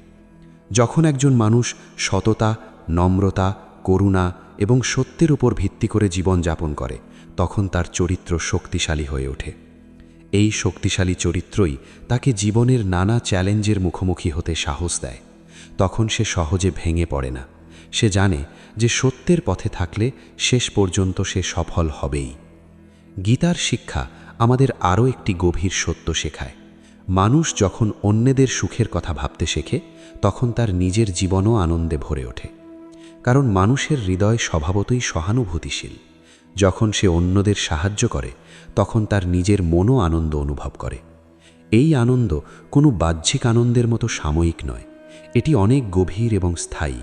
C: যখন একজন মানুষ সততা, নম্রতা, করুণা এবং সত্যের উপর ভিত্তি করে জীবন যাপন করে, তখন তার চরিত্র শক্তিশালী হয়ে ওঠে। এই শক্তিশালী চরিত্রই তাকে জীবনের নানা চ্যালেঞ্জের মুখোমুখি হতে সাহস দেয়। তখন সে সহজে ভেঙে পড়ে না। সে জানে যে সত্যের পথে থাকলে শেষ পর্যন্ত সে সফল হবেই। গীতার শিক্ষা আমাদের আরও একটি গভীর সত্য শেখায়। মানুষ যখন অন্যদের সুখের কথা ভাবতে শেখে, তখন তার নিজের জীবনও আনন্দে ভরে ওঠে। কারণ মানুষের হৃদয় স্বভাবতই সহানুভূতিশীল। যখন সে অন্যদের সাহায্য করে, তখন তার নিজের মনও আনন্দ অনুভব করে। এই আনন্দ কোনো বাহ্যিক আনন্দের মতো সাময়িক নয়, এটি অনেক গভীর এবং স্থায়ী,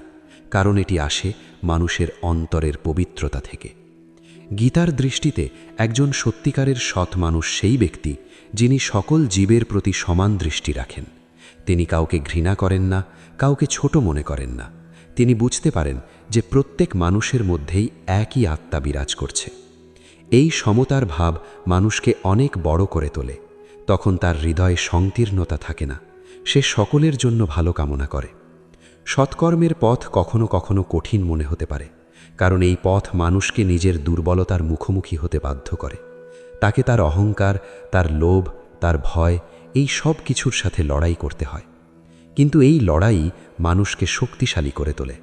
C: কারণ এটি আসে মানুষের অন্তরের পবিত্রতা থেকে। গীতার দৃষ্টিতে একজন সত্যিকারের সৎ মানুষ সেই ব্যক্তি যিনি সকল জীবের প্রতি সমান দৃষ্টি রাখেন। তিনি কাউকে ঘৃণা করেন না, কাউকে ছোট মনে করেন না। তিনি বুঝতে পারেন যে প্রত্যেক মানুষের মধ্যেই একই আত্মা বিরাজ করছে। এই সমতার ভাব মানুষকে অনেক বড় করে তোলে। তখন তার হৃদয়ে সংকীর্ণতা থাকে না, সে সকলের জন্য ভালো কামনা করে। সৎকর্মের পথ কখনো কখনো কঠিন মনে হতে পারে, কারণ এই পথ মানুষকে নিজের দুর্বলতার মুখোমুখি হতে বাধ্য করে। তাকে তার অহংকার, তার লোভ, তার ভয়, এই সব কিছুর সাথে লড়াই করতে হয়। কিন্তু এই লড়াই মানুষকে শক্তিশালী করে তোলে।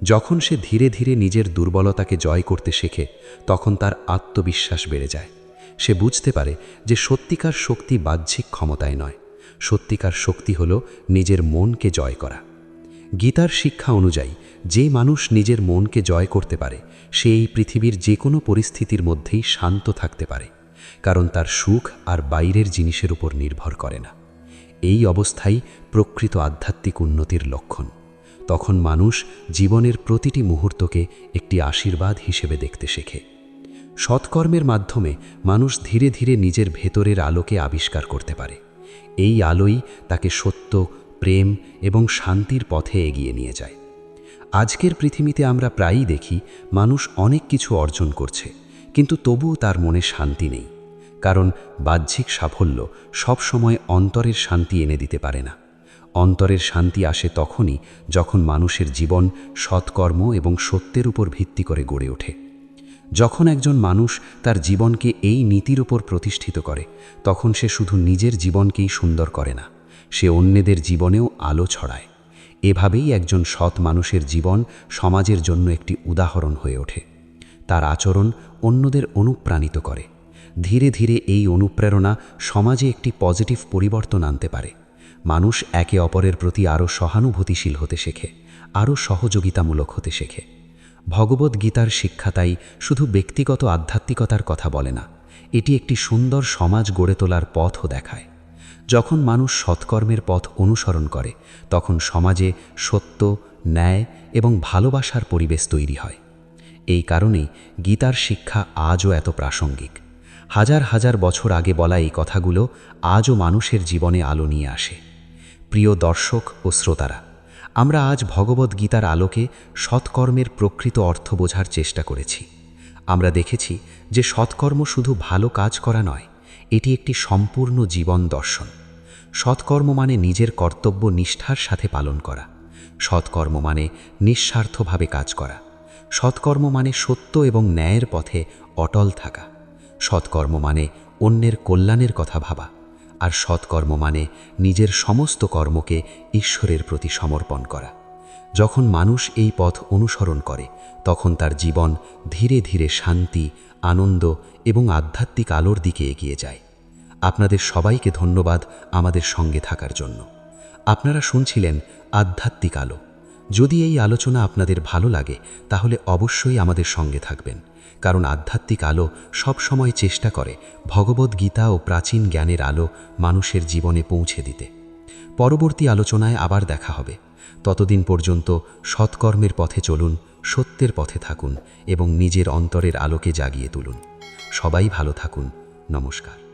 C: যখন সে ধীরে ধীরে নিজের দুর্বলতাকে জয় করতে শেখে, তখন তার আত্মবিশ্বাস বেড়ে যায়। সে বুঝতে পারে যে সত্যিকার শক্তি বাহ্যিক ক্ষমতায় নয়, সত্যিকার শক্তি হল নিজের মনকে জয় করা। গীতার শিক্ষা অনুযায়ী যে মানুষ নিজের মনকে জয় করতে পারে, সে এই পৃথিবীর যে কোনো পরিস্থিতির মধ্যেই শান্ত থাকতে পারে, কারণ তার সুখ আর বাইরের জিনিসের উপর নির্ভর করে না। এই অবস্থাই প্রকৃত আধ্যাত্মিক উন্নতির লক্ষণ। তখন মানুষ জীবনের প্রতিটি মুহূর্তকে একটি আশীর্বাদ হিসেবে দেখতে শেখে। সৎকর্মের মাধ্যমে মানুষ ধীরে ধীরে নিজের ভেতরের আলোকে আবিষ্কার করতে পারে। এই আলোই তাকে সত্য, প্রেম এবং শান্তির পথে এগিয়ে নিয়ে যায়। আজকের পৃথিবীতে আমরা প্রায়ই দেখি মানুষ অনেক কিছু অর্জন করছে, কিন্তু তবুও তার মনে শান্তি নেই, কারণ বাহ্যিক সাফল্য সবসময় অন্তরের শান্তি এনে দিতে পারে না। অন্তরের শান্তি আসে তখনই যখন মানুষের জীবন সৎকর্ম এবং সত্যের উপর ভিত্তি করে গড়ে ওঠে। যখন একজন মানুষ তার জীবনকে এই নীতির উপর প্রতিষ্ঠিত করে, তখন সে শুধু নিজের জীবনকেই সুন্দর করে না, সে অন্যদের জীবনেও আলো ছড়ায়। এভাবেই একজন সৎ মানুষের জীবন সমাজের জন্য একটি উদাহরণ হয়ে ওঠে। তার আচরণ অন্যদের অনুপ্রাণিত করে। ধীরে ধীরে এই অনুপ্রেরণা সমাজে একটি পজিটিভ পরিবর্তন আনতে পারে। মানুষ একে অপরের প্রতি আরও সহানুভূতিশীল হতে শেখে, আরও সহযোগিতামূলক হতে শেখে। ভগবদ্ গীতার শিক্ষা তাই শুধু ব্যক্তিগত আধ্যাত্মিকতার কথা বলে না, এটি একটি সুন্দর সমাজ গড়ে তোলার পথও দেখায়। যখন মানুষ সৎকর্মের পথ অনুসরণ করে, তখন সমাজে সত্য, ন্যায় এবং ভালোবাসার পরিবেশ তৈরি হয়। এই কারণেই গীতার শিক্ষা আজও এত প্রাসঙ্গিক। হাজার হাজার বছর আগে বলা এই কথাগুলো আজও মানুষের জীবনে আলো নিয়ে আসে। প্রিয় দর্শক ও শ্রোতারা, আমরা আজ ভগবদ্ গীতার আলোকে সৎকর্মের প্রকৃত অর্থ বোঝার চেষ্টা করেছি। আমরা দেখেছি যে সৎকর্ম শুধু ভালো কাজ করা নয়, এটি একটি সম্পূর্ণ জীবন দর্শন। সৎকর্ম মানে নিজের কর্তব্য নিষ্ঠার সাথে পালন করা। সৎকর্ম মানে নিঃস্বার্থভাবে কাজ করা। সৎকর্ম মানে সত্য এবং ন্যায়ের পথে অটল থাকা। সৎকর্ম মানে অন্যের কল্যাণের কথা ভাবা। আর সৎকর্ম মানে নিজের সমস্ত কর্মকে ঈশ্বরের প্রতি সমর্পণ করা। যখন মানুষ এই পথ অনুসরণ করে, তখন তার জীবন ধীরে ধীরে শান্তি, আনন্দ এবং আধ্যাত্মিক আলোর দিকে এগিয়ে যায়। আপনাদের সবাইকে ধন্যবাদ আমাদের সঙ্গে থাকার জন্য। আপনারা শুনছিলেন আধ্যাত্মিক আলো।
D: যদি এই আলোচনা আপনাদের ভালো লাগে তাহলে অবশ্যই আমাদের সঙ্গে থাকবেন, কারণ আধ্যাত্মিক আলো সব সময় চেষ্টা করে ভগবদ্গীতা ও প্রাচীন জ্ঞানের আলো মানুষের জীবনে পৌঁছে দিতে। পরবর্তী আলোচনায় আবার দেখা হবে। ততদিন পর্যন্ত সৎকর্মের পথে চলুন, সত্যের পথে থাকুন এবং নিজের অন্তরের আলোকে জাগিয়ে তুলুন। সবাই ভালো থাকুন। নমস্কার।